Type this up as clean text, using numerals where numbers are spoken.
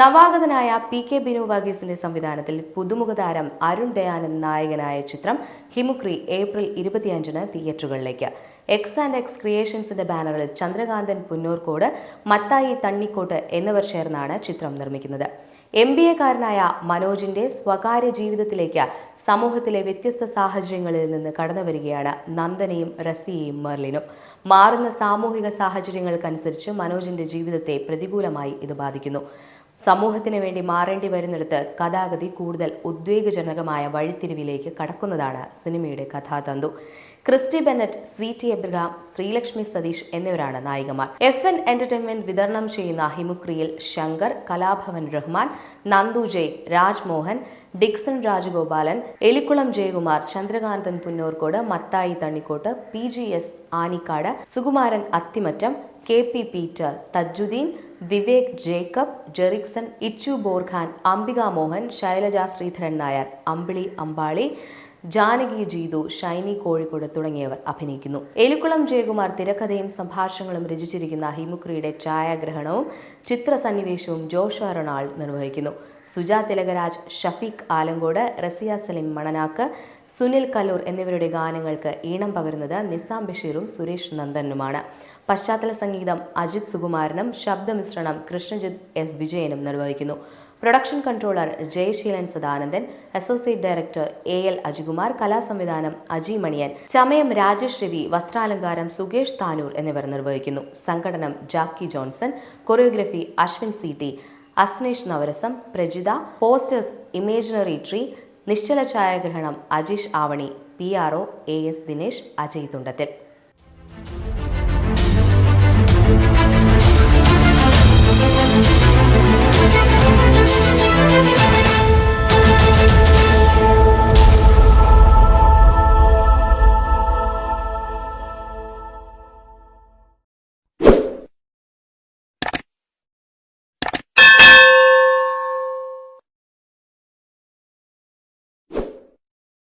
നവാഗതനായ പി.കെ. ബിനു വർഗീസിന്റെ സംവിധാനത്തിൽ പുതുമുഖ താരം അരുൺ ദയാനന്ദ് നായകനായ ചിത്രം ഹിമുക്രി ഏപ്രിൽ 25-ന് തിയേറ്ററുകളിലേക്ക്. എക്സ് ആൻഡ് എക്സ് ക്രിയേഷൻസിന്റെ ബാനറിൽ ചന്ദ്രകാന്തൻ പുന്നൂർക്കോട്, മത്തായി തണ്ണിക്കോട്ട് എന്നിവർ ചേർന്നാണ് ചിത്രം നിർമ്മിക്കുന്നത്. MBA-കാരനായ മനോജിന്റെ സ്വകാര്യ ജീവിതത്തിലേക്ക് സമൂഹത്തിലെ വ്യത്യസ്ത സാഹചര്യങ്ങളിൽ നിന്ന് കടന്നുവരികയാണ് നന്ദനയും റസിയയും മെർലിനും. മാറുന്ന സാമൂഹിക സാഹചര്യങ്ങൾക്കനുസരിച്ച് മനോജിന്റെ ജീവിതത്തെ പ്രതികൂലമായി ഇത് ബാധിക്കുന്നു. സമൂഹത്തിന് വേണ്ടി മാറേണ്ടി വരുന്നിടത്ത് കഥാഗതി കൂടുതൽ ഉദ്വേഗജനകമായ വഴിത്തിരിവിലേക്ക് കടക്കുന്നതാണ് സിനിമയുടെ കഥാതന്തു. Christy Bennett, Sweety Abraham, Sreelakshmi Satheesh എന്നിവരാണ് നായികമാർ. FN എന്റർടൈൻമെന്റ് വിതരണം ചെയ്യുന്ന ഹിമുക്രിയിൽ Shankar, Kalabhavan Rahman, Nandu Jai, Rajmohan, Dixon Rajagopalan, Elikkulam Jayakumar, Chandrakanthan Punnoorkode, Mathai Thannikkottu, PGS Anikkad, Sukumaran Athimattam, KP Peter, Thajuddeen, Vivek Jacob, Jerixon, Ichu Borkhan, Ambika Mohan, Shailaja Sreedharan Nair, Ambili Ambali, Janaki Jeethu, Shiny Kozhikode തുടങ്ങിയവർ അഭിനയിക്കുന്നു. എലിക്കുളം ജയകുമാർ തിരക്കഥയും സംഭാഷണങ്ങളും രചിച്ചിരിക്കുന്ന ഹിമുക്രിയുടെ ഛായാഗ്രഹണവും ചിത്രസന്നിവേശവും ജോഷ റൊണാൾഡ് നിർവഹിക്കുന്നു. സുജാ തിലകരാജ്, ഷഫീഖ് ആലങ്കോട്, റസിയ സലിം മണനാക്ക്, സുനിൽ കല്ലൂർ എന്നിവരുടെ ഗാനങ്ങൾക്ക് ഈണം പകരുന്നത് നിസാം ബഷീറും സുരേഷ് നന്ദനുമാണ്. പശ്ചാത്തല സംഗീതം അജിത് സുകുമാരനും ശബ്ദമിശ്രണം കൃഷ്ണജിത്ത് S. വിജയനും നിർവഹിക്കുന്നു. Production controller Jayaseelan Sadanandan, associate director AL Ajikumar, കലാസംവിധാനം അജി മണിയൻ, ചമയം രാജേഷ് രവി, വസ്ത്രാലങ്കാരം സുകേഷ് താനൂർ എന്നിവർ നിർവഹിക്കുന്നു. സംഘടനം Jackie Johnson, choreography Ashwin CT, Asnesh Navarasam, Prajitha, posters imaginary tree, നിശ്ചല ഛായാഗ്രഹണം അജീഷ് ആവണി, PRO AS ദിനേശ്, അജയ് തുണ്ടത്തിൽ.